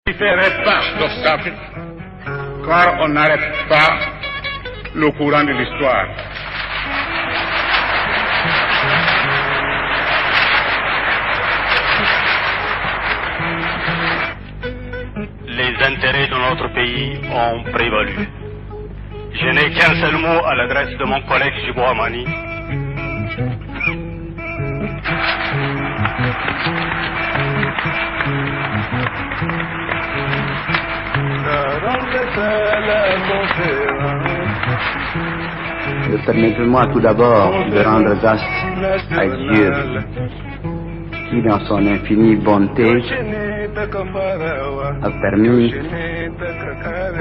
ne ferait pas d'obstacle, car on n'arrête pas le courant de l'histoire. Les intérêts de notre pays ont prévalu. Je n'ai qu'un seul mot à l'adresse de mon collègue Djibo Hamani. Permettez-moi tout d'abord de rendre grâce à Dieu qui, dans son infinie bonté, a permis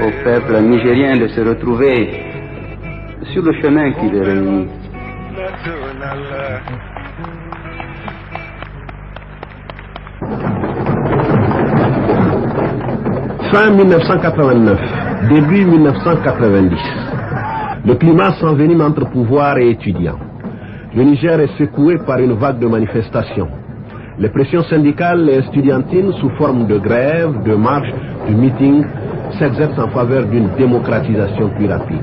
au peuple nigérien de se retrouver sur le chemin qui les réunit. Fin 1989, début 1990. Le climat s'envenime entre pouvoir et étudiants. Le Niger est secoué par une vague de manifestations. Les pressions syndicales et estudiantines sous forme de grèves, de marches, de meetings s'exercent en faveur d'une démocratisation plus rapide.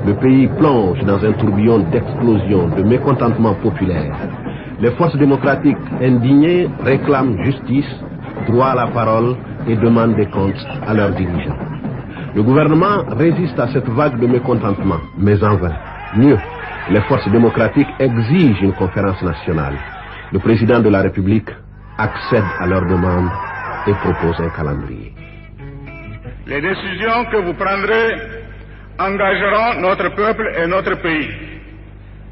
Le pays plonge dans un tourbillon d'explosion, de mécontentement populaire. Les forces démocratiques indignées réclament justice, droit à la parole et demandent des comptes à leurs dirigeants. Le gouvernement résiste à cette vague de mécontentement, mais en vain. Mieux, les forces démocratiques exigent une conférence nationale. Le président de la République accède à leurs demandes et propose un calendrier. Les décisions que vous prendrez engageront notre peuple et notre pays.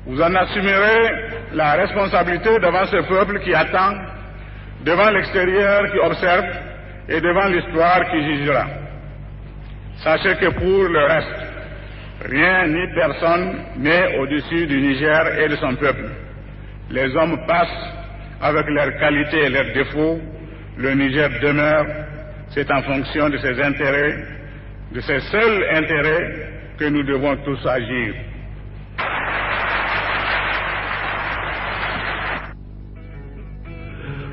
Vous en assumerez la responsabilité devant ce peuple qui attend, devant l'extérieur qui observe et devant l'histoire qui jugera. Sachez que pour le reste, rien ni personne n'est au-dessus du Niger et de son peuple. Les hommes passent avec leurs qualités et leurs défauts. Le Niger demeure. C'est en fonction de ses intérêts, de ses seuls intérêts, que nous devons tous agir.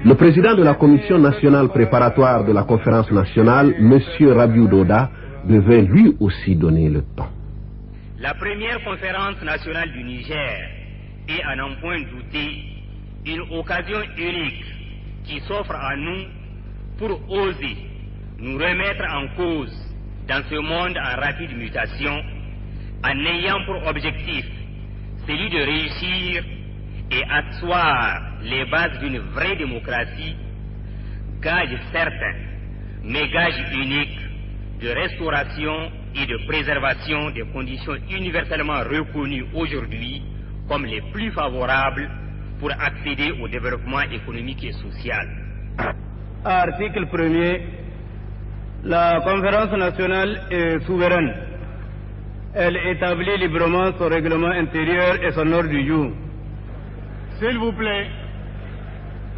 Le président de la Commission nationale préparatoire de la conférence nationale, M. Rabiou Doda, devait lui aussi donner le ton. La première conférence nationale du Niger est, à n'en point douter, une occasion unique qui s'offre à nous pour oser nous remettre en cause dans ce monde en rapide mutation, en ayant pour objectif celui de réussir et asseoir les bases d'une vraie démocratie, gage certain, mais gage unique de restauration et de préservation des conditions universellement reconnues aujourd'hui comme les plus favorables pour accéder au développement économique et social. Article 1er. La conférence nationale est souveraine. Elle établit librement son règlement intérieur et son ordre du jour. S'il vous plaît.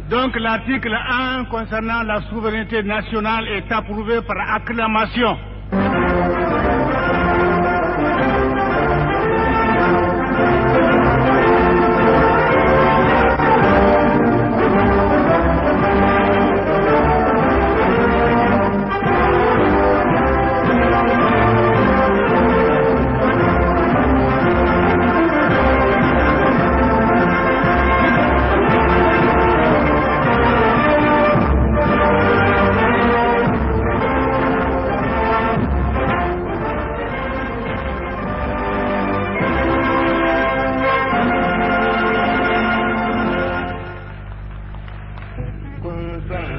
Donc l'article 1 concernant la souveraineté nationale est approuvé par acclamation.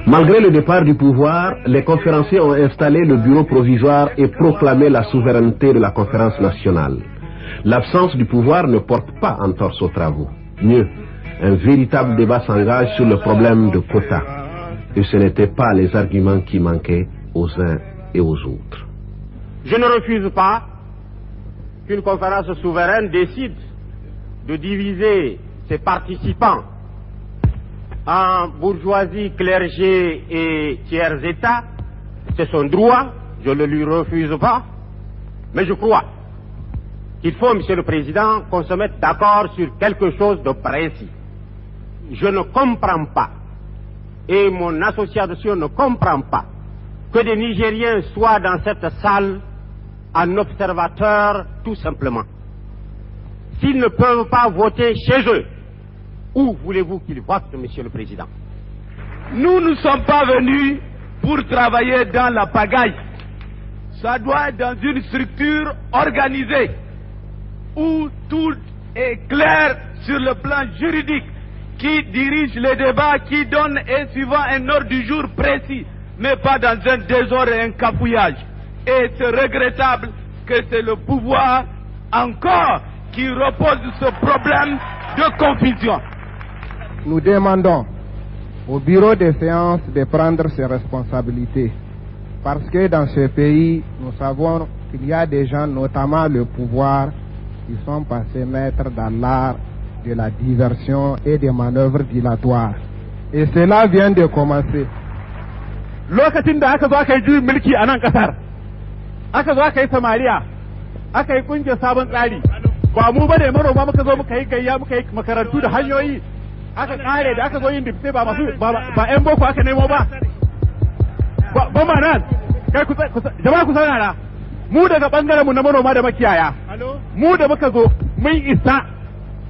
Malgré le départ du pouvoir, les conférenciers ont installé le bureau provisoire et proclamé la souveraineté de la conférence nationale. L'absence du pouvoir ne porte pas entorse aux travaux. Mieux, un véritable débat s'engage sur le problème de quotas. Et ce n'étaient pas les arguments qui manquaient aux uns et aux autres. Je ne refuse pas qu'une conférence souveraine décide de diviser ses participants en bourgeoisie, clergé et tiers état. C'est son droit, je ne lui refuse pas. Mais je crois qu'il faut, Monsieur le Président, qu'on se mette d'accord sur quelque chose de précis. Je ne comprends pas, et mon association ne comprend pas, que des Nigériens soient dans cette salle en observateurs tout simplement. S'ils ne peuvent pas voter chez eux, où voulez-vous qu'ils votent, Monsieur le Président? Nous ne sommes pas venus pour travailler dans la pagaille. Ça doit être dans une structure organisée où tout est clair sur le plan juridique, qui dirige les débats, qui donne et suivant un ordre du jour précis, mais pas dans un désordre et un cafouillage. Et c'est regrettable que c'est le pouvoir encore qui repose ce problème de confusion. Nous demandons au bureau des séances de prendre ses responsabilités. Parce que dans ce pays, nous savons qu'il y a des gens, notamment le pouvoir, qui sont passés maîtres dans l'art de la diversion et des manœuvres dilatoires. Et cela vient de commencer. Lokacin da aka zo aka yi juyin mulki a nan kasar, aka zo aka yi Somalia, aka yi kungiyar sabon tsari, ba mu bane manoma muka zo muka yi gayya, muka yi makarantu da hanyoyi, aka kare da aka zo yin dipte ba masu ba yan boko aka nemo ba. Ba ma nan, kai jama'a ku saurara, mu daga bangaren mu na manoma da makiyaya, mu da muka zo mun isa,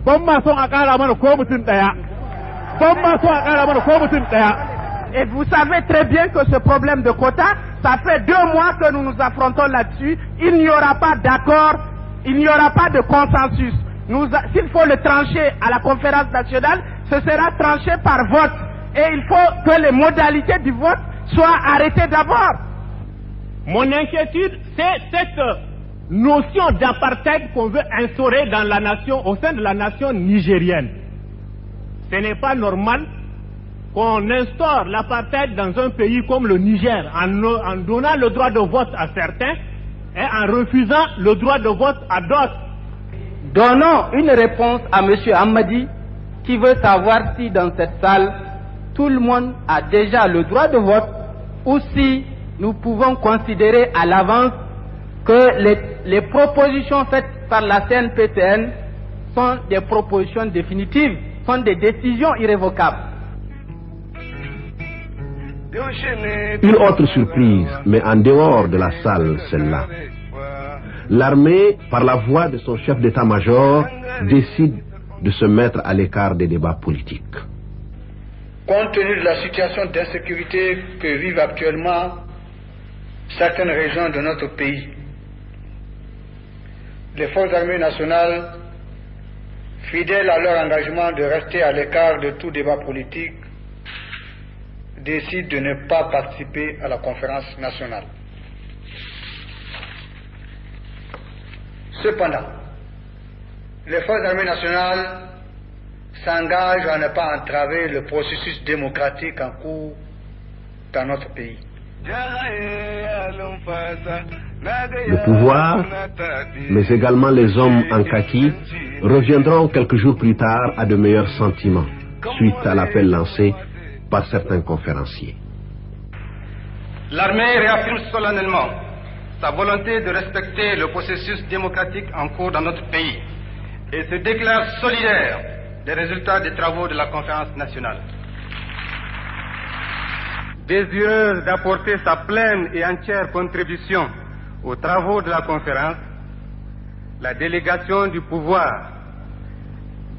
ban ma son a kara mana ko mutum daya, ban ma son a kara mana ko mutum daya. Et vous savez très bien que ce problème de quota, ça fait 2 mois que nous nous affrontons là-dessus. Il n'y aura pas d'accord, il n'y aura pas de consensus. S'il faut le trancher à la conférence nationale, ce sera tranché par vote. Et il faut que les modalités du vote soient arrêtées d'abord. Mon inquiétude, c'est cette notion d'apartheid qu'on veut instaurer dans la nation, au sein de la nation nigérienne. Ce n'est pas normal qu'on instaure l'apartheid dans un pays comme le Niger en donnant le droit de vote à certains et en refusant le droit de vote à d'autres. Donnons une réponse à M. Hamadi qui veut savoir si dans cette salle tout le monde a déjà le droit de vote ou si nous pouvons considérer à l'avance que les propositions faites par la CNPTN sont des propositions définitives, sont des décisions irrévocables. Une autre surprise, mais en dehors de la salle, celle-là. L'armée, par la voix de son chef d'état-major, décide de se mettre à l'écart des débats politiques. Compte tenu de la situation d'insécurité que vivent actuellement certaines régions de notre pays, les forces armées nationales, fidèles à leur engagement de rester à l'écart de tout débat politique, décide de ne pas participer à la conférence nationale. Cependant, les forces armées nationales s'engagent à ne pas entraver le processus démocratique en cours dans notre pays. Le pouvoir, mais également les hommes en kaki, reviendront quelques jours plus tard à de meilleurs sentiments, suite à l'appel lancé par certains conférenciers. L'armée réaffirme solennellement sa volonté de respecter le processus démocratique en cours dans notre pays et se déclare solidaire des résultats des travaux de la conférence nationale. Désireuse d'apporter sa pleine et entière contribution aux travaux de la conférence, la délégation du pouvoir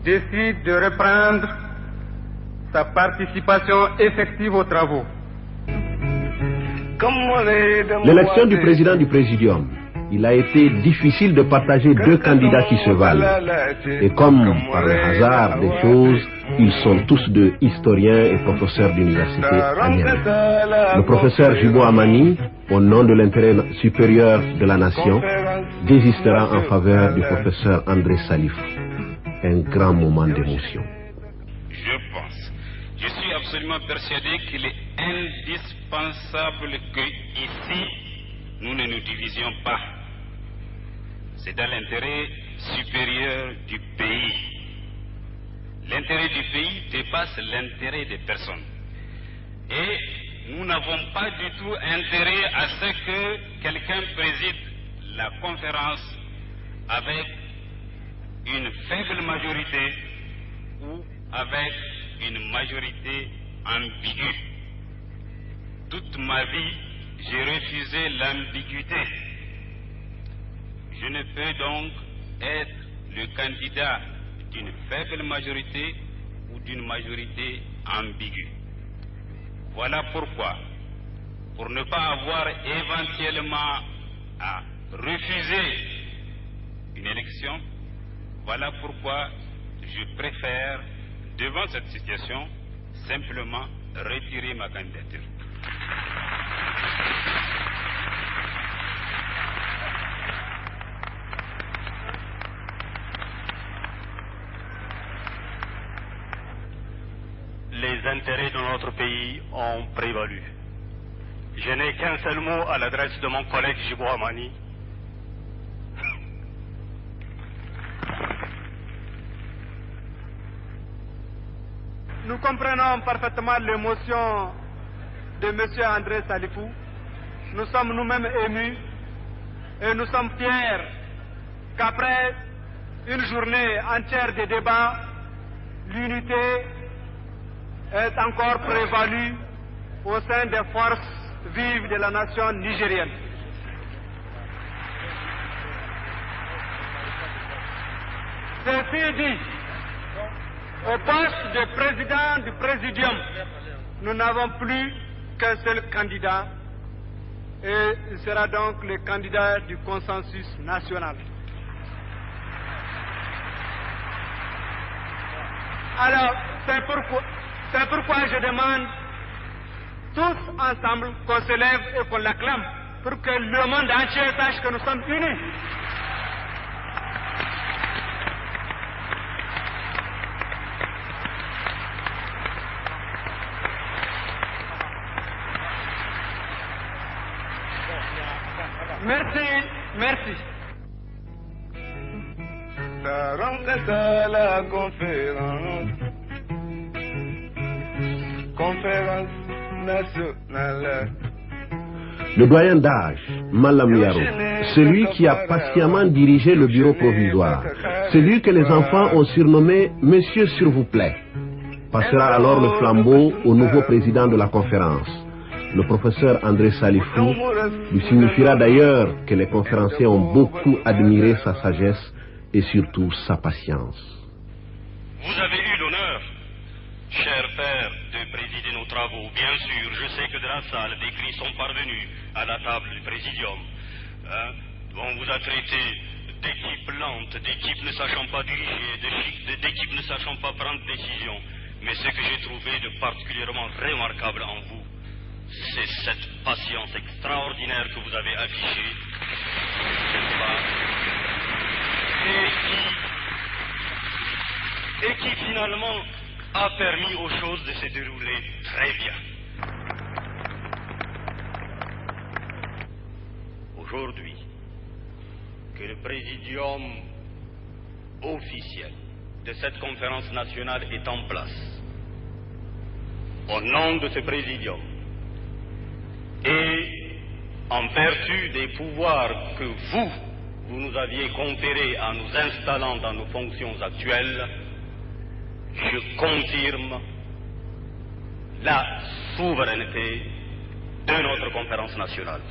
décide de reprendre sa participation effective aux travaux. L'élection du président du Présidium, il a été difficile de partager 2 candidats qui se valent. Et comme par le hasard des choses, ils sont tous 2 historiens et professeurs d'université à Niamey. Le professeur Jibo Amani, au nom de l'intérêt supérieur de la nation, désistera en faveur du professeur André Salif. Un grand moment d'émotion. Je suis absolument persuadé qu'il est indispensable que ici, nous ne nous divisions pas. C'est dans l'intérêt supérieur du pays. L'intérêt du pays dépasse l'intérêt des personnes. Et nous n'avons pas du tout intérêt à ce que quelqu'un préside la conférence avec une faible majorité ou avec une majorité ambiguë. Toute ma vie j'ai refusé l'ambiguïté. Je ne peux donc être le candidat d'une faible majorité ou d'une majorité ambiguë. Voilà pourquoi, pour ne pas avoir éventuellement à refuser une élection, voilà pourquoi je préfère, devant cette situation, simplement retirer ma candidature. Les intérêts de notre pays ont prévalu. Je n'ai qu'un seul mot à l'adresse de mon collègue Djibo Hamani. Nous comprenons parfaitement l'émotion de M. André Salifou. Nous sommes nous-mêmes émus et nous sommes fiers qu'après une journée entière de débats, l'unité est encore prévalue au sein des forces vives de la nation nigérienne. Ceci dit, au poste de président du Présidium, nous n'avons plus qu'un seul candidat et il sera donc le candidat du consensus national. Alors, c'est pourquoi je demande tous ensemble qu'on se lève et qu'on l'acclame pour que le monde entier sache que nous sommes unis. Merci, merci. La rentrée à la conférence nationale. Le doyen d'âge, Malam Yaro, celui qui a patiemment dirigé le bureau provisoire, celui que les enfants ont surnommé Monsieur s'il vous plaît, passera alors le flambeau au nouveau président de la conférence. Le professeur André Salifou lui signifiera d'ailleurs que les conférenciers ont beaucoup admiré sa sagesse et surtout sa patience. Vous avez eu l'honneur, cher père, de présider nos travaux. Bien sûr, je sais que de la salle, des cris sont parvenus à la table du présidium. On vous a traité d'équipe lente, d'équipe ne sachant pas diriger, d'équipe ne sachant pas prendre décision. Mais ce que j'ai trouvé de particulièrement remarquable en vous, c'est cette patience extraordinaire que vous avez affichée, n'est-ce pas, et qui finalement a permis aux choses de se dérouler très bien. Aujourd'hui, que le présidium officiel de cette conférence nationale est en place, au nom de ce présidium, et en vertu des pouvoirs que vous nous aviez conférés en nous installant dans nos fonctions actuelles, je confirme la souveraineté de notre conférence nationale.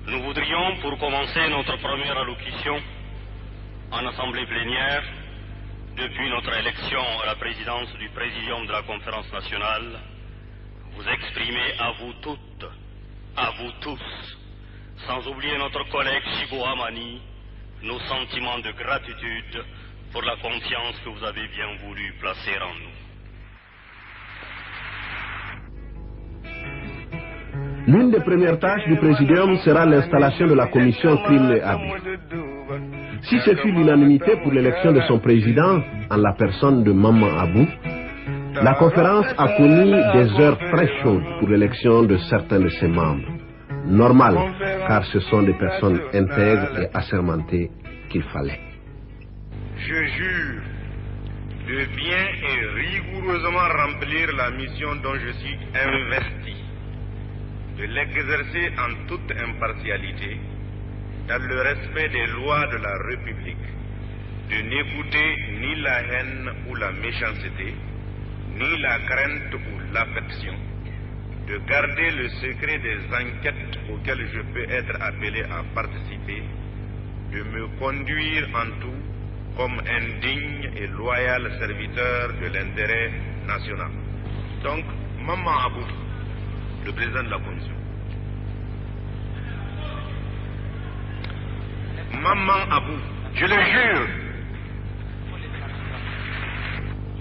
Nous voudrions, pour commencer notre première allocution en assemblée plénière, depuis notre élection à la présidence du Présidium de la Conférence nationale, vous exprimer à vous toutes, à vous tous, sans oublier notre collègue Djibo Hamani, nos sentiments de gratitude pour la confiance que vous avez bien voulu placer en nous. L'une des premières tâches du Présidium sera l'installation de la commission Crimes et Abus. Si ce fut l'unanimité pour l'élection de son président, en la personne de Maman Abou, la conférence a connu des heures très chaudes pour l'élection de certains de ses membres. Normal, car ce sont des personnes intègres et assermentées qu'il fallait. Je jure de bien et rigoureusement remplir la mission dont je suis investi, de l'exercer en toute impartialité, dans le respect des lois de la République, de n'écouter ni la haine ou la méchanceté, ni la crainte ou l'affection, de garder le secret des enquêtes auxquelles je peux être appelé à participer, de me conduire en tout comme un digne et loyal serviteur de l'intérêt national. Donc, Maman Abou, le président de la commission. Maman Abou, je le jure.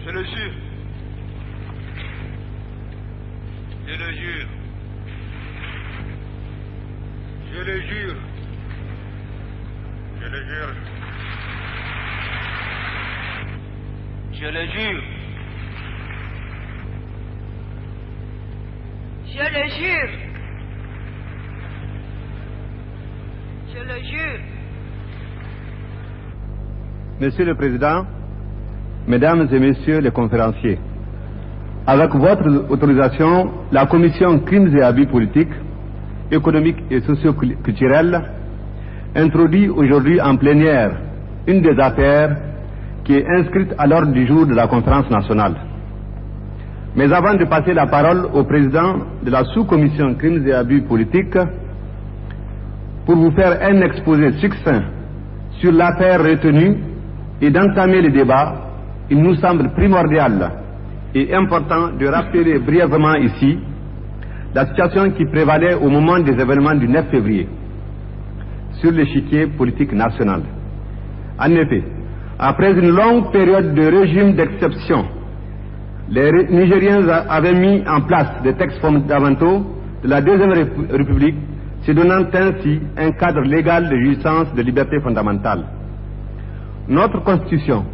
Je le jure. Je le jure. Je le jure. Je le jure. Je le jure. Je le jure. Je le jure. Monsieur le Président, Mesdames et Messieurs les conférenciers, avec votre autorisation, la Commission Crimes et Abus politiques, économiques et socio-culturels introduit aujourd'hui en plénière une des affaires qui est inscrite à l'ordre du jour de la conférence nationale. Mais avant de passer la parole au président de la sous-commission Crimes et Abus politiques, pour vous faire un exposé succinct sur l'affaire retenue et d'entamer le débat, il nous semble primordial et important de rappeler brièvement ici la situation qui prévalait au moment des événements du 9 février sur l'échiquier politique national. En effet, après une longue période de régime d'exception, les Nigériens avaient mis en place des textes fondamentaux de la Deuxième République, se donnant ainsi un cadre légal de jouissance de libertés fondamentales. Notre Constitution,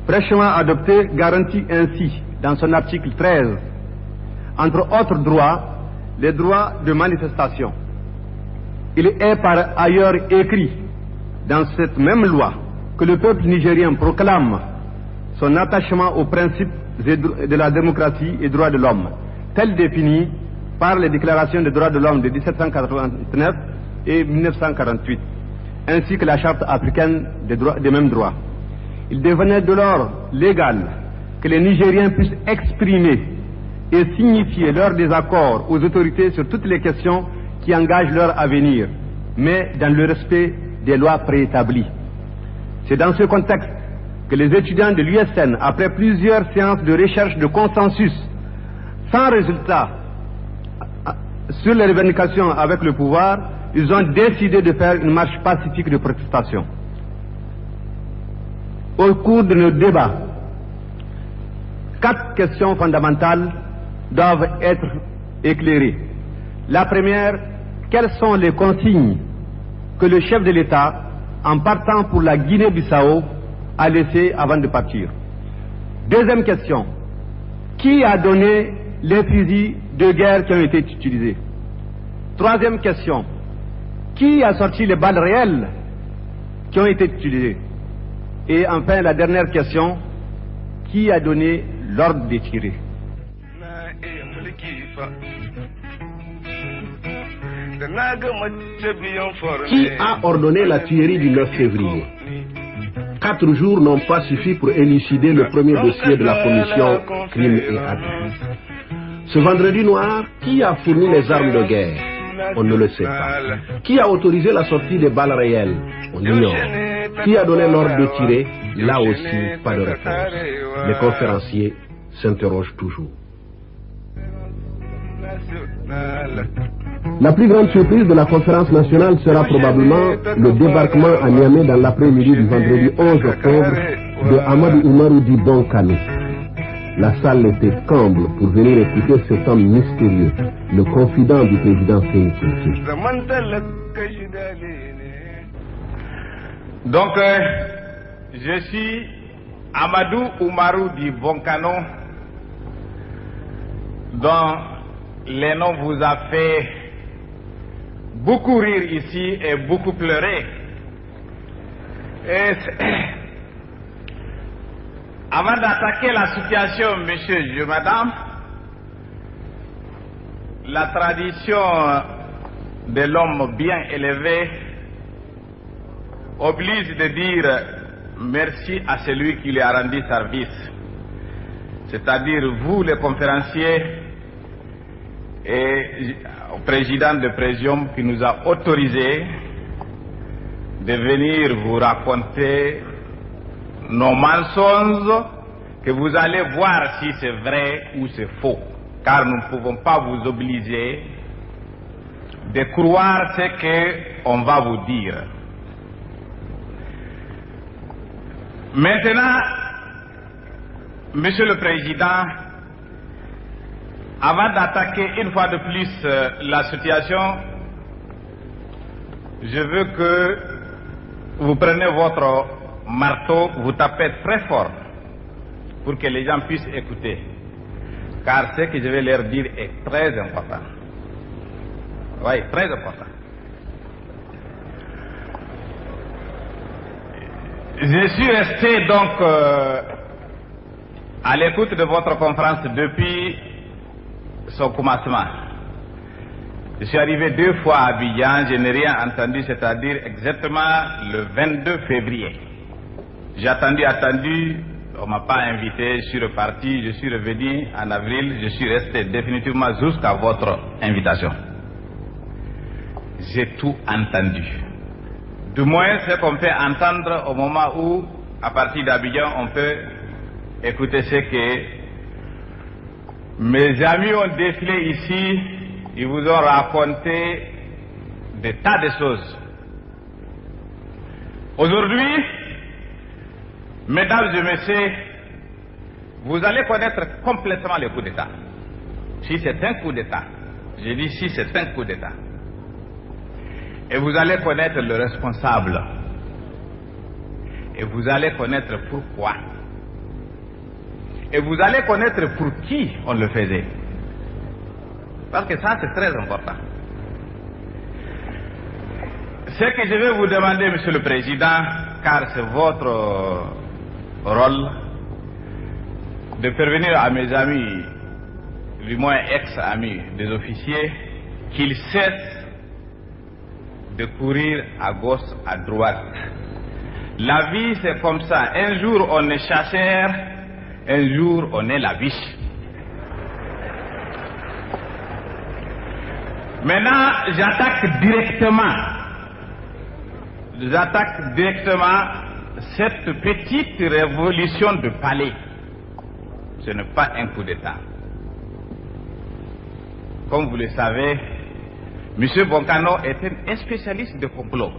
fraîchement adoptée, garantit ainsi, dans son article 13, entre autres droits, les droits de manifestation. Il est par ailleurs écrit dans cette même loi que le peuple nigérien proclame son attachement aux principes de la démocratie et droits de l'homme, tels définis par les déclarations des droits de l'homme de 1789 et 1948, ainsi que la charte africaine des mêmes droits. Il devenait de lors légal que les Nigériens puissent exprimer et signifier leur désaccord aux autorités sur toutes les questions qui engagent leur avenir, mais dans le respect des lois préétablies. C'est dans ce contexte que les étudiants de l'USN, après plusieurs séances de recherche de consensus, sans résultat sur les revendications avec le pouvoir, ils ont décidé de faire une marche pacifique de protestation. Au cours de nos débats, 4 questions fondamentales doivent être éclairées. La première, quelles sont les consignes que le chef de l'État, en partant pour la Guinée-Bissau, a laissées avant de partir? Deuxième question, qui a donné les fusils de guerre qui ont été utilisés? Troisième question, qui a sorti les balles réelles qui ont été utilisées? Et enfin, la dernière question, qui a donné l'ordre de tirer? Qui a ordonné la tuerie du 9 février? 4 jours n'ont pas suffi pour élucider le premier dossier de la commission Crimes et Abus. Ce vendredi noir, qui a fourni les armes de guerre? On ne le sait pas. Qui a autorisé la sortie des balles réelles? On ignore. Qui a donné l'ordre de tirer? Là aussi, pas de réponse. Les conférenciers s'interrogent toujours. La plus grande surprise de la conférence nationale sera probablement le débarquement à Niamey dans l'après-midi du vendredi 11 octobre de Amadou Oumarou Di Bonkano. La salle était comble pour venir écouter cet homme mystérieux, le confident du président Seyni Keïta. Donc, je suis Amadou Oumarou Di Bonkano, dont les noms vous a fait beaucoup rire ici et beaucoup pleurer. Avant d'attaquer la situation, monsieur et madame, la tradition de l'homme bien élevé oblige de dire merci à celui qui lui a rendu service, c'est-à-dire vous les conférenciers et au président de Présidium qui nous a autorisé de venir vous raconter nos mensonges, que vous allez voir si c'est vrai ou c'est faux, car nous ne pouvons pas vous obliger de croire ce qu'on va vous dire. Maintenant, Monsieur le Président, avant d'attaquer une fois de plus la situation, je veux que vous preniez votre marteau, vous tapez très fort pour que les gens puissent écouter, car ce que je vais leur dire est très important. Oui, très important. Je suis resté donc à l'écoute de votre conférence depuis son commencement. Je suis arrivé 2 fois à Abidjan, je n'ai rien entendu, c'est-à-dire exactement le 22 février. J'ai attendu, on ne m'a pas invité, je suis reparti, je suis revenu en avril, je suis resté définitivement jusqu'à votre invitation. J'ai tout entendu. Du moins ce qu'on peut entendre au moment où, à partir d'Abidjan, on peut écouter ce que mes amis ont défilé ici, ils vous ont raconté des tas de choses. Aujourd'hui, mesdames et messieurs, vous allez connaître complètement le coup d'État. Si c'est un coup d'État, je dis si c'est un coup d'État. Et vous allez connaître le responsable. Et vous allez connaître pourquoi. Et vous allez connaître pour qui on le faisait. Parce que ça, c'est très important. Ce que je vais vous demander, Monsieur le Président, car c'est votre rôle, de parvenir à mes amis, du moins ex-amis des officiers, qu'ils cessent de courir à gauche, à droite. La vie, c'est comme ça. Un jour, on est chasseur, un jour, on est la biche. Maintenant, j'attaque directement cette petite révolution de palais. Ce n'est pas un coup d'État. Comme vous le savez, M. Bonkano est un spécialiste de complot.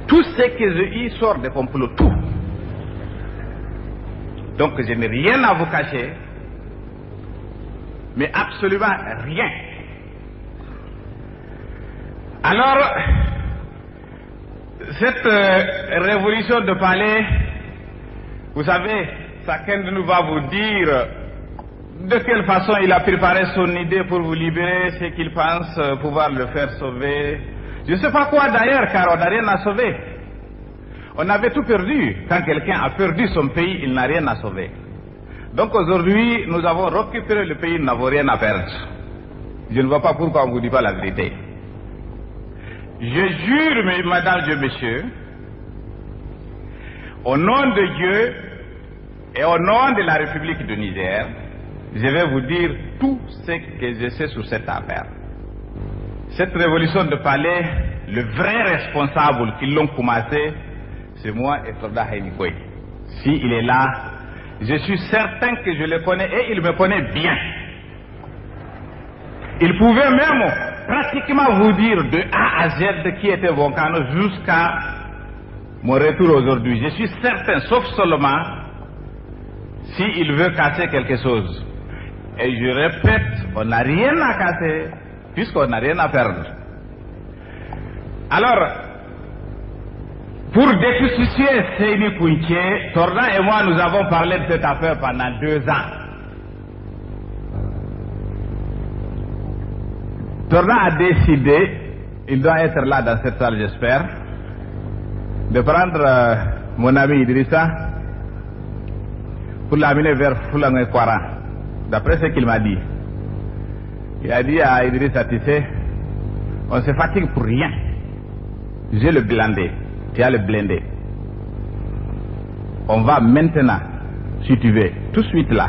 Tout ce que je dis sort de complot, tout. Donc je n'ai rien à vous cacher, mais absolument rien. Alors, cette révolution de palais, vous savez, chacun de nous va vous dire de quelle façon il a préparé son idée pour vous libérer, ce qu'il pense pouvoir le faire sauver. Je ne sais pas quoi d'ailleurs, car on n'a rien à sauver. On avait tout perdu. Quand quelqu'un a perdu son pays, il n'a rien à sauver. Donc aujourd'hui, nous avons récupéré le pays, nous n'avons rien à perdre. Je ne vois pas pourquoi on ne vous dit pas la vérité. Je jure, mesdames et messieurs, au nom de Dieu et au nom de la République du Niger, je vais vous dire tout ce que je sais sur cette affaire. Cette révolution de palais, le vrai responsable qui l'ont commencé, c'est moi et Froda Haïnikoy. S'il est là, je suis certain que je le connais et il me connaît bien. Il pouvait même pratiquement vous dire de A à Z qui était Boncano jusqu'à mon retour aujourd'hui. Je suis certain, sauf seulement s'il veut casser quelque chose. Et je répète, on n'a rien à casser, puisqu'on n'a rien à perdre. Alors, pour déconstituer Seyni Kounché, Torda et moi, nous avons parlé de cette affaire pendant 2 ans. Torda a décidé, il doit être là dans cette salle, j'espère, de prendre mon ami Idrissa pour l'amener vers Fulangé Kwara, d'après ce qu'il m'a dit. Il a dit à Idrissa, tu sais, on se fatigue pour rien. J'ai le blindé, tu as le blindé. On va maintenant, si tu veux, tout de suite là,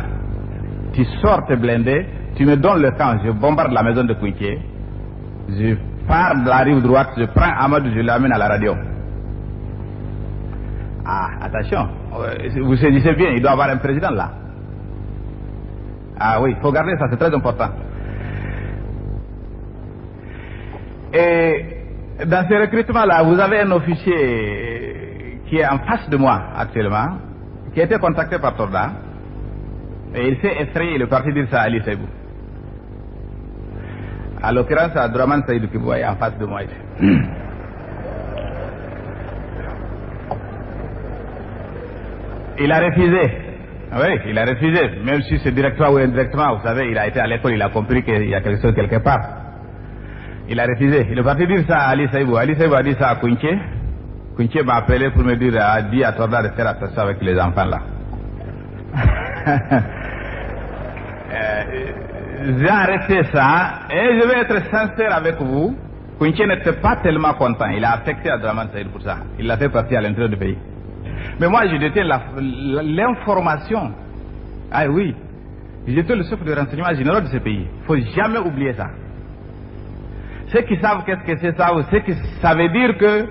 tu sors tes blindés, tu me donnes le temps, je bombarde la maison de Kounché, je pars de la rive droite, je prends Amadou, je l'amène à la radio. Ah, attention, vous saisissez bien, il doit y avoir un président là. Ah oui, il faut garder ça, c'est très important. Et dans ces recrutements-là, vous avez un officier qui est en face de moi actuellement, qui a été contacté par Torda, et il s'est effrayé, il est parti dire ça à Ali Seibou. À l'occurrence, à Abdourahmane Saïdou qui est en face de moi ici. Il a refusé. Oui, il a refusé. Même si c'est directement ou indirectement, vous savez, il a été à l'école, il a compris qu'il y a quelque chose quelque part. Il a refusé. Il est parti dire ça à Ali Seibou. Ali Seibou a dit ça à Kounché. Kounché m'a appelé pour me dire, a dit à Torda de faire attention avec les enfants là. J'ai arrêté ça et je vais être sincère avec vous. Kounché n'était pas tellement content. Il a affecté Abdourahmane Saïdou pour ça. Il l'a fait partir à l'intérieur du pays. Mais moi, je détiens l'information. Ah oui, j'étais le chef de renseignement général de ce pays. Il ne faut jamais oublier ça. Ceux qui savent qu'est-ce que c'est ça, ça veut dire que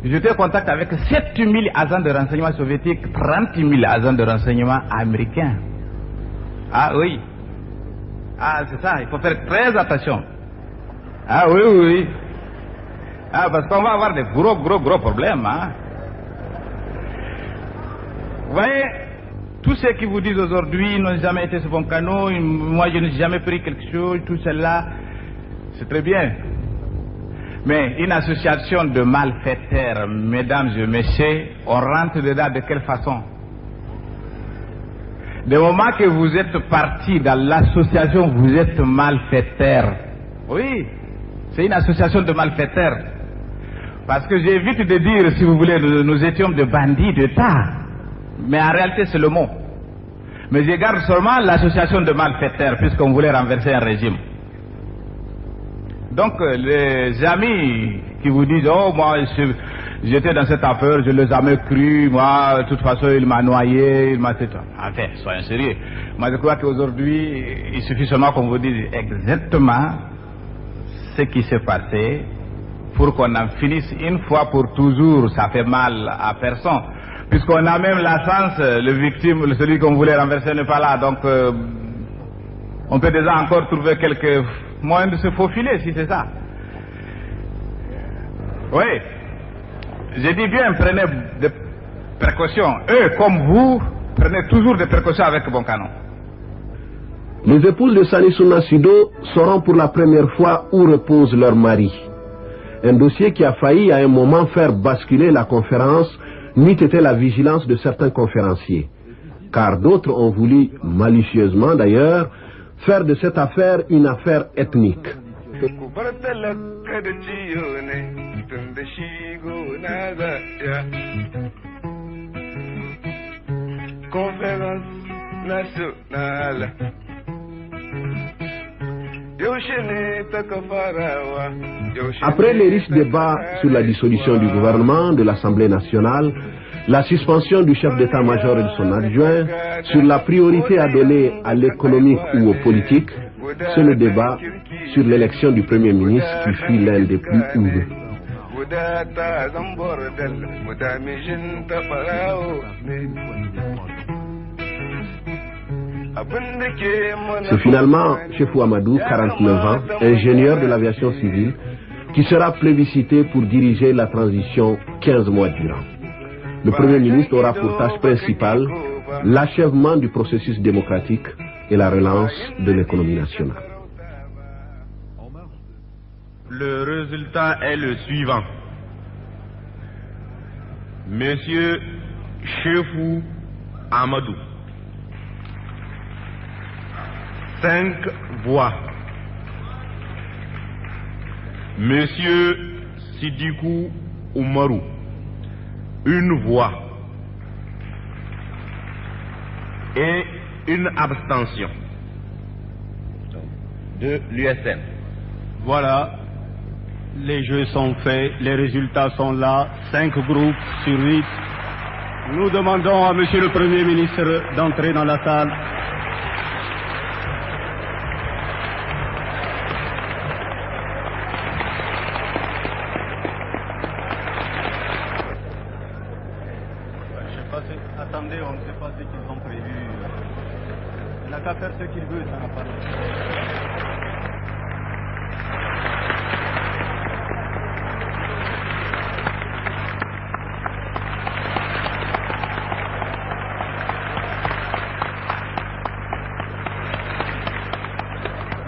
j'étais en contact avec 7000 agents de renseignement soviétiques, 30 000 agents de renseignement américains. Ah oui. Ah, c'est ça, il faut faire très attention. Ah oui, oui. Ah, parce qu'on va avoir des gros problèmes, hein. Vous voyez, tous ceux qui vous disent aujourd'hui n'ont jamais été sur mon canot, moi je n'ai jamais pris quelque chose, tout cela, c'est très bien. Mais une association de malfaiteurs, mesdames et messieurs, on rentre dedans de quelle façon? Du moment que vous êtes parti dans l'association, vous êtes malfaiteurs. Oui, c'est une association de malfaiteurs. Parce que j'évite de dire, si vous voulez, nous étions de bandits d'État. Mais en réalité, c'est le mot. Mais je garde seulement l'association de malfaiteurs, puisqu'on voulait renverser un régime. Donc, les amis qui vous disent, oh, moi, j'étais dans cette affaire, je ne l'ai jamais cru, moi, de toute façon, il m'a noyé, il m'a fait... Enfin, soyez sérieux. Moi, je crois qu'aujourd'hui, il suffit seulement qu'on vous dise exactement ce qui s'est passé pour qu'on en finisse une fois pour toujours. Ça fait mal à personne. Puisqu'on a même la chance, le victime, celui qu'on voulait renverser n'est pas là. Donc, on peut déjà encore trouver quelques moyens de se faufiler, si c'est ça. Oui. J'ai dit bien, prenez des précautions. Eux, comme vous, prenez toujours des précautions avec bon canon. Les épouses de Sanissouna Sido sauront pour la première fois où repose leur mari. Un dossier qui a failli à un moment faire basculer la conférence, n'eût été la vigilance de certains conférenciers. Car d'autres ont voulu, malicieusement d'ailleurs, faire de cette affaire une affaire ethnique. Conférence nationale. Après les riches débats sur la dissolution du gouvernement, de l'Assemblée nationale, la suspension du chef d'état-major et de son adjoint, sur la priorité à donner à l'économique ou au politique, c'est le débat sur l'élection du Premier ministre qui fut l'un des plus houleux. C'est finalement Chefou Amadou, 49 ans, ingénieur de l'aviation civile, qui sera plébiscité pour diriger la transition 15 mois durant. Le Premier ministre aura pour tâche principale l'achèvement du processus démocratique et la relance de l'économie nationale. Le résultat est le suivant. Monsieur Chefou Amadou, 5 voix. Monsieur Sidikou Oumarou, 1 voix. Et une abstention de l'USN. Voilà, les jeux sont faits, les résultats sont là, 5 groupes sur 8. Nous demandons à Monsieur le Premier ministre d'entrer dans la salle. Attendez, on ne sait pas ce qu'ils ont prévu. Il n'a qu'à faire ce qu'il veut, ça n'a pas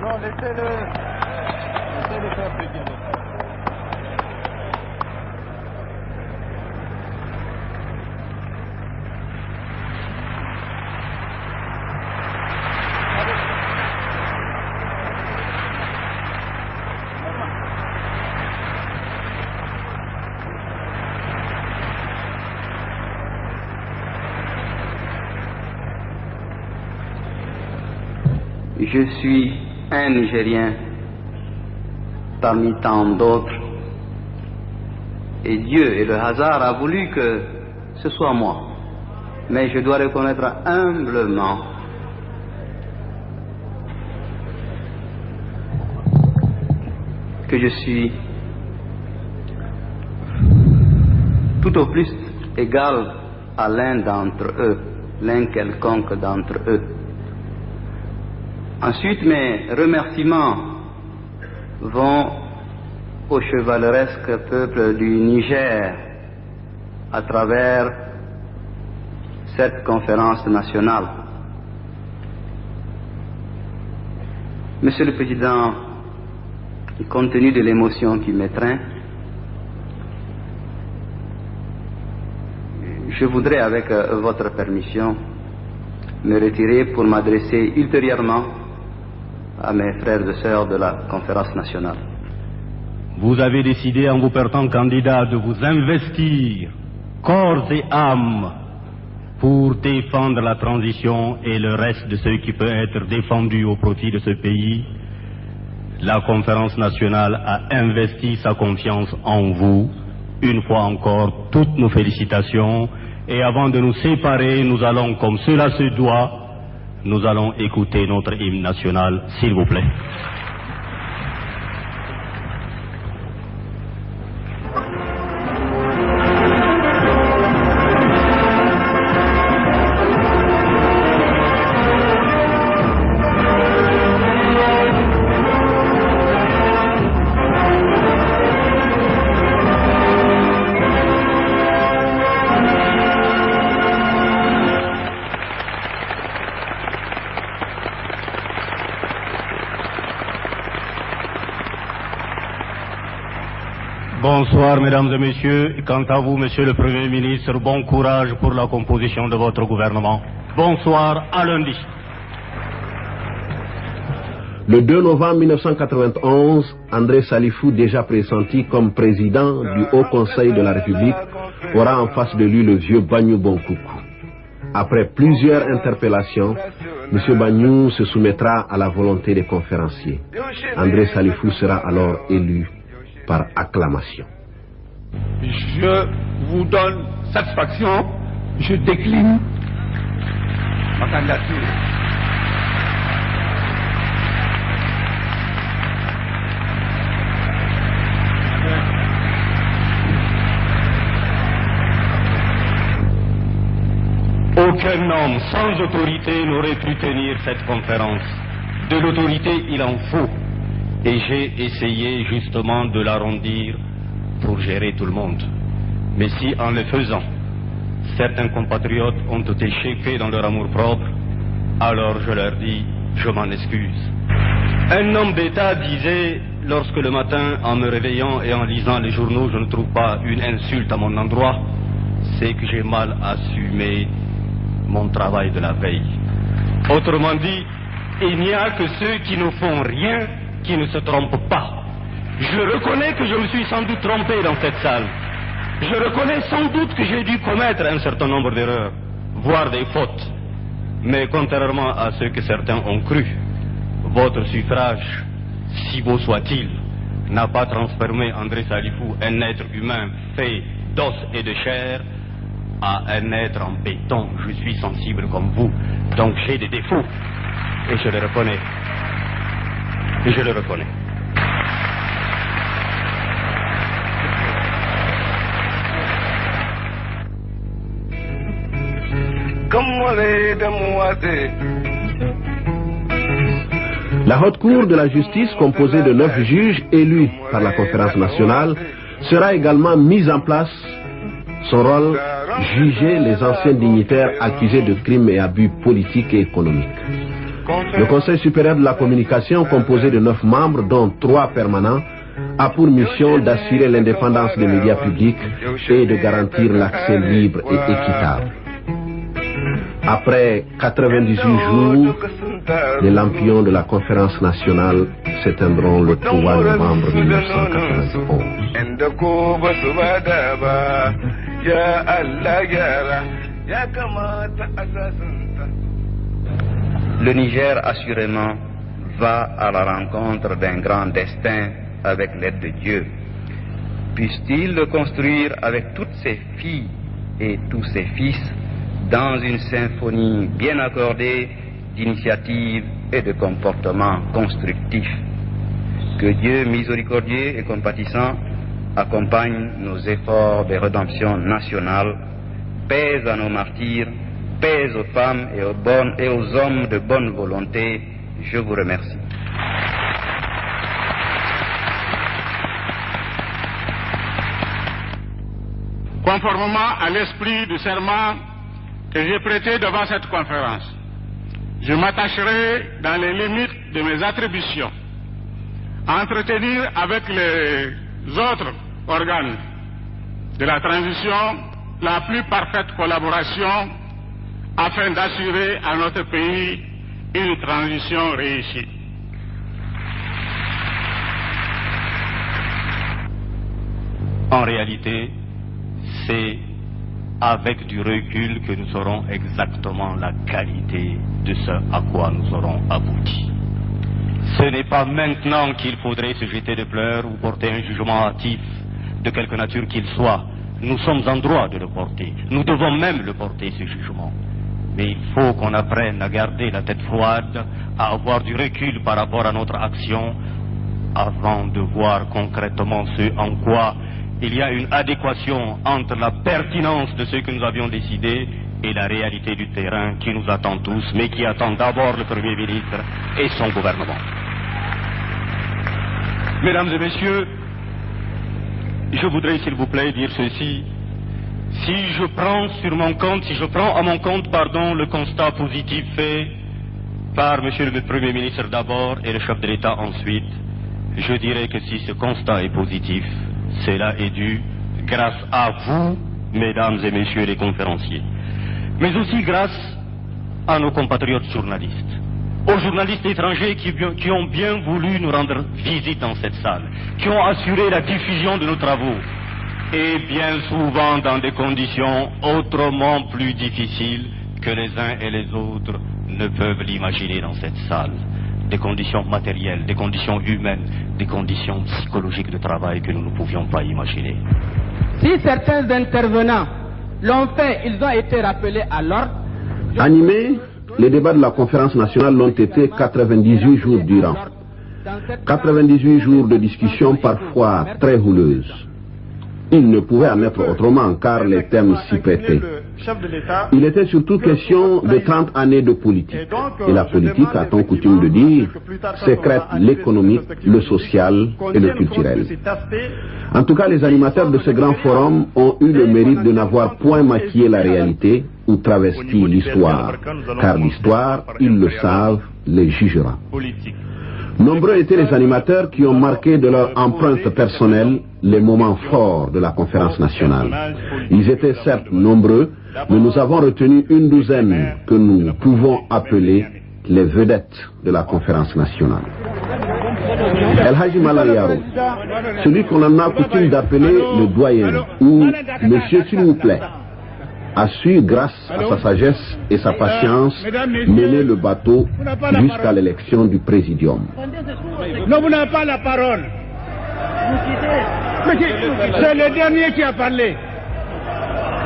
Non, laissez-le faire ce qu'il veut. Je suis un Nigérien parmi tant d'autres et Dieu et le hasard a voulu que ce soit moi. Mais je dois reconnaître humblement que je suis tout au plus égal à l'un d'entre eux, l'un quelconque d'entre eux. Ensuite, mes remerciements vont au chevaleresque peuple du Niger à travers cette conférence nationale. Monsieur le Président, compte tenu de l'émotion qui m'étreint, je voudrais, avec votre permission, me retirer pour m'adresser ultérieurement à mes frères et sœurs de la conférence nationale. Vous avez décidé en vous portant candidat de vous investir corps et âme pour défendre la transition et le reste de ce qui peut être défendu au profit de ce pays. La conférence nationale a investi sa confiance en vous. Une fois encore, toutes nos félicitations. Et avant de nous séparer, nous allons, comme cela se doit, nous allons écouter notre hymne national, s'il vous plaît. Bonsoir, mesdames et messieurs. Quant à vous, monsieur le Premier ministre, bon courage pour la composition de votre gouvernement. Bonsoir, à lundi. Le 2 novembre 1991, André Salifou, déjà pressenti comme président du Haut Conseil de la République, aura en face de lui le vieux Bagnou Bonkoukou. Après plusieurs interpellations, M. Bagnou se soumettra à la volonté des conférenciers. André Salifou sera alors élu par acclamation. Je vous donne satisfaction, je décline ma candidature. Aucun homme sans autorité n'aurait pu tenir cette conférence. De l'autorité, il en faut. Et j'ai essayé justement de l'arrondir pour gérer tout le monde. Mais si, en le faisant, certains compatriotes ont été choqués dans leur amour-propre, alors je leur dis, je m'en excuse. Un homme d'État disait, lorsque le matin, en me réveillant et en lisant les journaux, je ne trouve pas une insulte à mon endroit, c'est que j'ai mal assumé mon travail de la veille. Autrement dit, il n'y a que ceux qui ne font rien qui ne se trompent pas. Je reconnais que je me suis sans doute trompé dans cette salle. Je reconnais sans doute que j'ai dû commettre un certain nombre d'erreurs, voire des fautes. Mais contrairement à ce que certains ont cru, votre suffrage, si beau soit-il, n'a pas transformé André Salifou, un être humain fait d'os et de chair, à un être en béton. Je suis sensible comme vous, donc j'ai des défauts, et je les reconnais. Et je les reconnais. La Haute Cour de la Justice, composée de 9 juges élus par la Conférence nationale, sera également mise en place. Son rôle, juger les anciens dignitaires accusés de crimes et abus politiques et économiques. Le Conseil supérieur de la communication, composé de 9 membres, dont 3 permanents, a pour mission d'assurer l'indépendance des médias publics et de garantir l'accès libre et équitable. Après 98 jours, les lampions de la Conférence nationale s'éteindront le 3 novembre 1991. Le Niger, assurément, va à la rencontre d'un grand destin avec l'aide de Dieu. Puisse-t-il le construire avec toutes ses filles et tous ses fils dans une symphonie bien accordée d'initiatives et de comportements constructifs. Que Dieu miséricordieux et compatissant accompagne nos efforts de rédemption nationale, pèse à nos martyrs, pèse aux femmes et aux hommes de bonne volonté. Je vous remercie. Conformément à l'esprit du serment que j'ai prêté devant cette conférence, je m'attacherai, dans les limites de mes attributions, à entretenir avec les autres organes de la transition la plus parfaite collaboration afin d'assurer à notre pays une transition réussie. En réalité, c'est avec du recul que nous saurons exactement la qualité de ce à quoi nous aurons abouti. Ce n'est pas maintenant qu'il faudrait se jeter de pleurs ou porter un jugement hâtif de quelque nature qu'il soit. Nous sommes en droit de le porter. Nous devons même le porter, ce jugement. Mais il faut qu'on apprenne à garder la tête froide, à avoir du recul par rapport à notre action, avant de voir concrètement ce en quoi il y a une adéquation entre la pertinence de ce que nous avions décidé et la réalité du terrain qui nous attend tous, mais qui attend d'abord le Premier ministre et son gouvernement. Mesdames et messieurs, je voudrais s'il vous plaît dire ceci. Si je prends à mon compte, le constat positif fait par Monsieur le Premier ministre d'abord et le chef de l'État ensuite, je dirais que si ce constat est positif, cela est dû grâce à vous, mesdames et messieurs les conférenciers, mais aussi grâce à nos compatriotes journalistes, aux journalistes étrangers qui ont bien voulu nous rendre visite dans cette salle, qui ont assuré la diffusion de nos travaux, et bien souvent dans des conditions autrement plus difficiles que les uns et les autres ne peuvent l'imaginer dans cette salle. Des conditions matérielles, des conditions humaines, des conditions psychologiques de travail que nous ne pouvions pas imaginer. Si certains intervenants l'ont fait, ils ont été rappelés à l'ordre. Animés, les débats de la conférence nationale l'ont été 98 jours durant. 98 jours de discussion parfois très houleuses. Il ne pouvait en être autrement car les thèmes s'y prêtaient. chef de l'État. Il était surtout question de 30 années de politique. Et la politique, a-t-on coutume de dire, sécrète l'économique, le social et le culturel. En tout cas, les animateurs de ce grand forum ont eu le mérite de n'avoir point maquillé la réalité ou travesti l'histoire. Car l'histoire, ils le savent, les jugera. Nombreux étaient les animateurs qui ont marqué de leur empreinte personnelle les moments forts de la conférence nationale. Ils étaient certes nombreux, mais nous avons retenu une douzaine que nous pouvons appeler les vedettes de la conférence nationale. El Hadji Malang Yaro, celui qu'on en a coutume d'appeler le doyen ou monsieur s'il vous plaît, a su, grâce à sa sagesse et sa patience, mener le bateau jusqu'à l'élection du présidium. Non, vous n'avez pas la parole. C'est le dernier qui a parlé.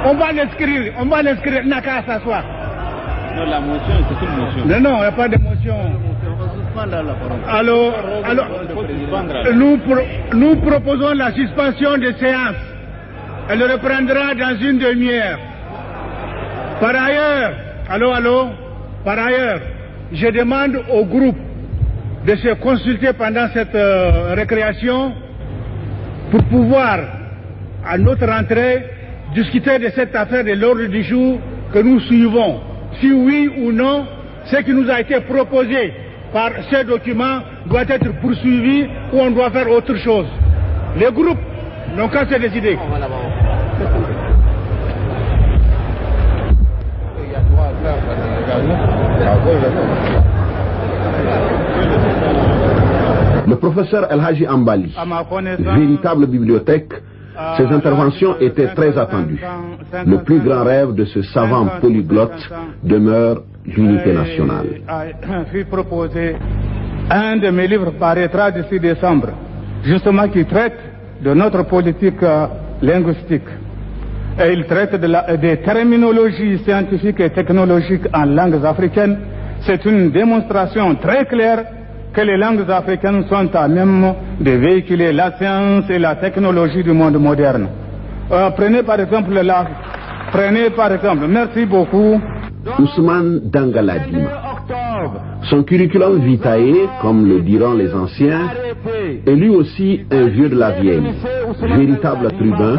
On va l'inscrire, n'a qu'à s'asseoir. Non, la motion, c'est une motion. Non, il n'y a pas de motion. Alors, nous proposons la suspension de séance. Elle reprendra dans une demi-heure. Par ailleurs, par ailleurs, je demande au groupe de se consulter pendant cette récréation pour pouvoir, à notre rentrée, discuter de cette affaire de l'ordre du jour que nous suivons. Si oui ou non, ce qui nous a été proposé par ce document doit être poursuivi ou on doit faire autre chose. Les groupes n'ont qu'à se décider. Le professeur El Hadji Ambali, véritable bibliothèque, ses interventions étaient très attendues. Le plus grand rêve de ce savant polyglotte demeure l'unité nationale. Puis proposer un de mes livres paraîtra d'ici décembre, justement qui traite de notre politique linguistique. Et il traite des terminologies scientifiques et technologiques en langues africaines. C'est une démonstration très claire que les langues africaines sont à même de véhiculer la science et la technologie du monde moderne. Prenez par exemple, merci beaucoup, Ousmane Dangaladima. Son curriculum vitae, comme le diront les anciens, est lui aussi un vieux de la vieille, véritable tribun,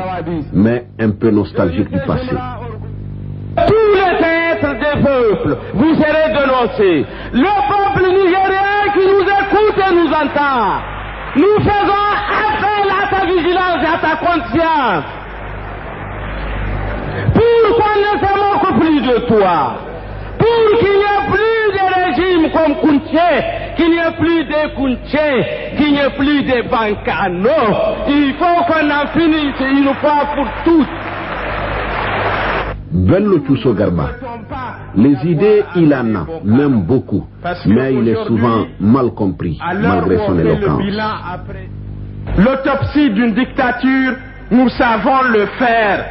mais un peu nostalgique du passé. Tous les êtres des peuples, vous serez dénoncés. Le peuple nigérien qui nous écoute et nous entend, nous faisons appel à ta vigilance et à ta conscience. Pour qu'on ne se moque plus de toi, pour qu'il n'y ait plus de régimes comme Kounché, qu'il n'y ait plus de Kounché, qu'il n'y ait plus de Bankano, il faut qu'on en finisse une fois pour toutes. Bello Tchousso Garba. Les idées, il en a, même beaucoup, mais il est souvent mal compris, malgré son éloquence. L'autopsie d'une dictature, nous savons le faire.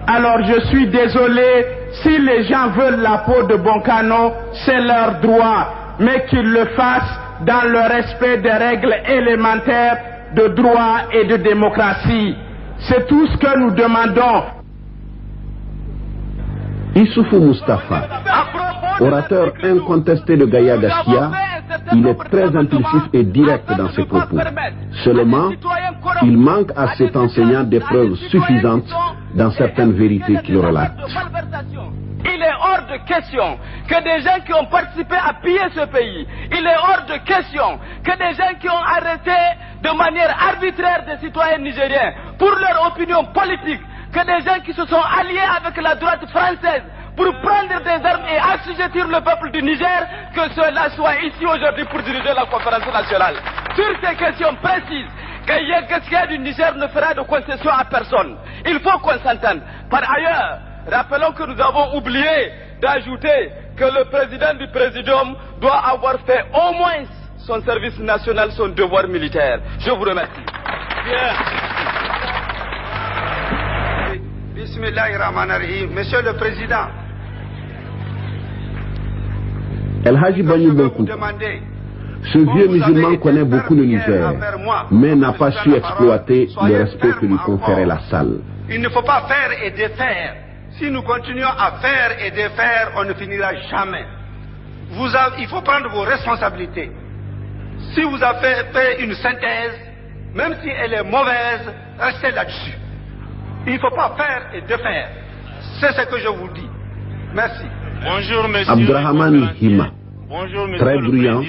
Alors je suis désolé, si les gens veulent la peau de Bonkano, c'est leur droit, mais qu'ils le fassent dans le respect des règles élémentaires de droit et de démocratie. C'est tout ce que nous demandons. Issoufou Moustapha, orateur incontesté de Gaïa Gaskia, il est très impulsif et direct dans ses propos. Seulement, il manque à cet enseignant des preuves suffisantes dans certaines vérités qu'il relate. Il est hors de question que des gens qui ont participé à piller ce pays, il est hors de question que des gens qui ont arrêté de manière arbitraire des citoyens nigériens pour leur opinion politique, que des gens qui se sont alliés avec la droite française pour prendre des armes et assujettir le peuple du Niger, que cela soit ici aujourd'hui pour diriger la conférence nationale. Sur ces questions précises, Gaïa Gaskia du Niger ne fera de concession à personne. Il faut qu'on s'entende. Par ailleurs, rappelons que nous avons oublié d'ajouter que le président du Présidium doit avoir fait au moins son service national, son devoir militaire. Je vous remercie. Bismillahirrahmanirrahim. Monsieur le Président, El Hadji Bagnou Benkou. Ce vieux musulman connaît beaucoup le Niger, mais n'a pas su exploiter le respect que lui conférait la salle. il ne faut pas faire et défaire Si nous continuons à faire et défaire, on ne finira jamais. Il faut prendre vos responsabilités. Si vous avez fait une synthèse, même si elle est mauvaise, restez là-dessus. Il ne faut pas faire et défaire. C'est ce que je vous dis. Merci. Bonjour, monsieur. Abdrahman Hima, très bruyant,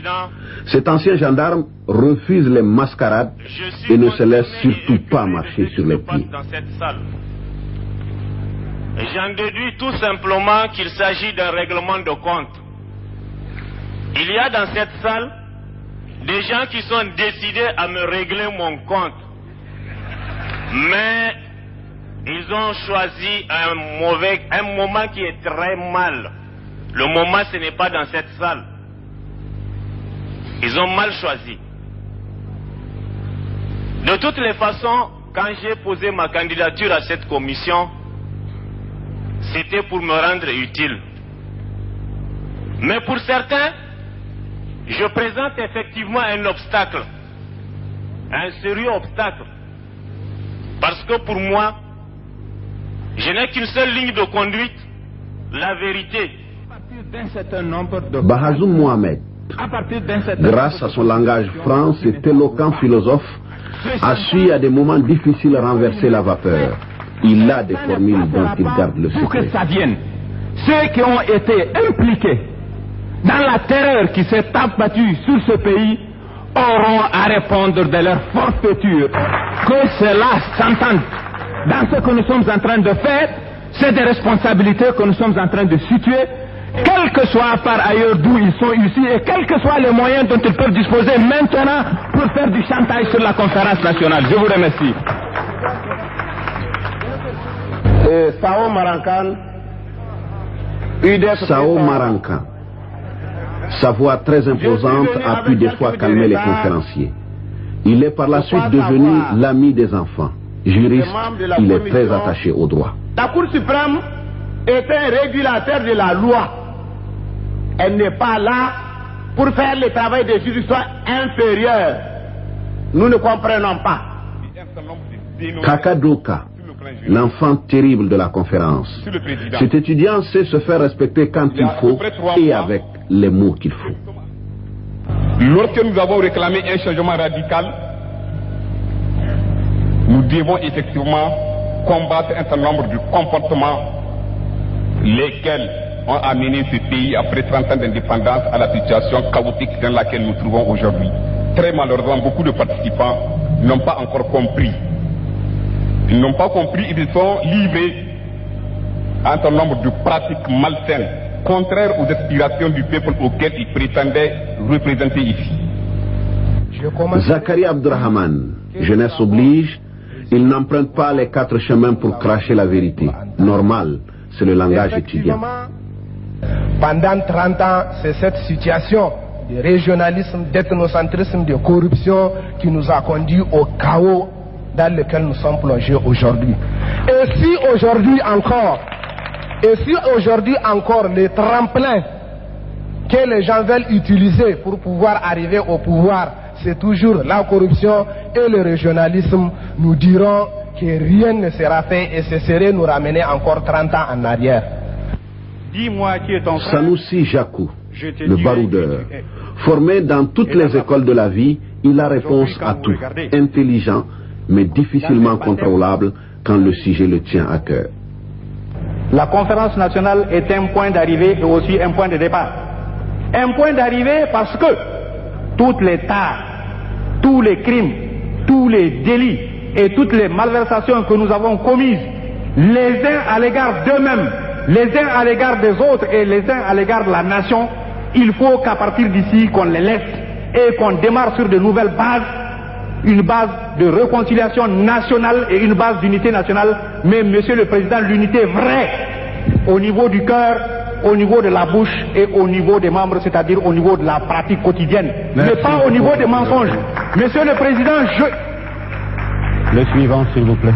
cet ancien gendarme refuse les mascarades et ne se laisse surtout pas marcher sur les pieds. Dans cette salle. J'en déduis tout simplement qu'il s'agit d'un règlement de compte. Il y a dans cette salle des gens qui sont décidés à me régler mon compte. Mais ils ont choisi un moment qui est très mal. Le moment, ce n'est pas dans cette salle. Ils ont mal choisi. De toutes les façons, quand j'ai posé ma candidature à cette commission, c'était pour me rendre utile. Mais pour certains, je présente effectivement un obstacle. Un sérieux obstacle. Parce que pour moi, je n'ai qu'une seule ligne de conduite, la vérité. Bahazoun Mohamed, grâce à son langage franc, cet éloquent philosophe a su à des moments difficiles renverser la vapeur. Il a des formules dont il garde le secret. Pour que ça vienne, ceux qui ont été impliqués dans la terreur qui s'est abattue sur ce pays auront à répondre de leur forfaiture. Que cela s'entende. Dans ce que nous sommes en train de faire, c'est des responsabilités que nous sommes en train de situer, quel que soit par ailleurs d'où ils sont ici et quels que soient les moyens dont ils peuvent disposer maintenant pour faire du chantage sur la conférence nationale. Je vous remercie. Sao Marankan, sa voix très imposante a pu des fois calmer les conférenciers. Il est par la suite devenu l'ami des enfants. Juriste, il est très attaché au droit. La Cour suprême est un régulateur de la loi. Elle n'est pas là pour faire le travail des juridictions inférieures. Nous ne comprenons pas. Kakadoka, l'enfant terrible de la conférence. Cet étudiant sait se faire respecter quand il faut et avec les mots qu'il faut. Lorsque nous avons réclamé un changement radical, nous devons effectivement combattre un certain nombre de comportements lesquels ont amené ce pays, après 30 ans d'indépendance, à la situation chaotique dans laquelle nous nous trouvons aujourd'hui. Très malheureusement, beaucoup de participants n'ont pas encore compris. Ils n'ont pas compris, ils sont livrés à un certain nombre de pratiques malsaines, contraires aux aspirations du peuple auquel ils prétendaient représenter ici. Zakaria Abdrahman, jeunesse oblige, il n'emprunte pas les 4 chemins pour cracher la vérité. Normal, c'est le langage étudiant. Pendant 30 ans, c'est cette situation de régionalisme, d'ethnocentrisme, de corruption qui nous a conduit au chaos dans lequel nous sommes plongés aujourd'hui. Et si aujourd'hui encore le tremplin que les gens veulent utiliser pour pouvoir arriver au pouvoir, c'est toujours la corruption et le régionalisme, nous dirons que rien ne sera fait et ce serait nous ramener encore 30 ans en arrière. Dis-moi qui est ton frère. Sanoussi Jakou, le baroudeur. Formé dans toutes les écoles de la vie, il a réponse à tout. Intelligent, mais difficilement contrôlable quand le sujet le tient à cœur. La conférence nationale est un point d'arrivée et aussi un point de départ. Un point d'arrivée parce que toutes les tares, tous les crimes, tous les délits et toutes les malversations que nous avons commises, les uns à l'égard d'eux-mêmes, les uns à l'égard des autres et les uns à l'égard de la nation, il faut qu'à partir d'ici qu'on les laisse et qu'on démarre sur de nouvelles bases, une base de réconciliation nationale et une base d'unité nationale, mais Monsieur le Président, l'unité vraie au niveau du cœur, au niveau de la bouche et au niveau des membres, c'est-à-dire au niveau de la pratique quotidienne. Merci, mais pas au niveau des mensonges. Monsieur le Président, Le suivant, s'il vous plaît.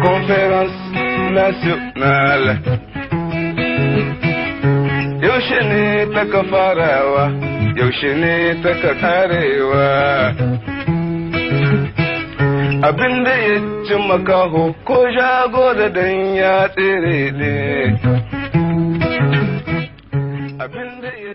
Conférence nationale. Yaushe ne ta ka farawa, yaushe ne ta ka karewa. abin da ya ci makaho ko shago da dan ya tsere ne abin da ya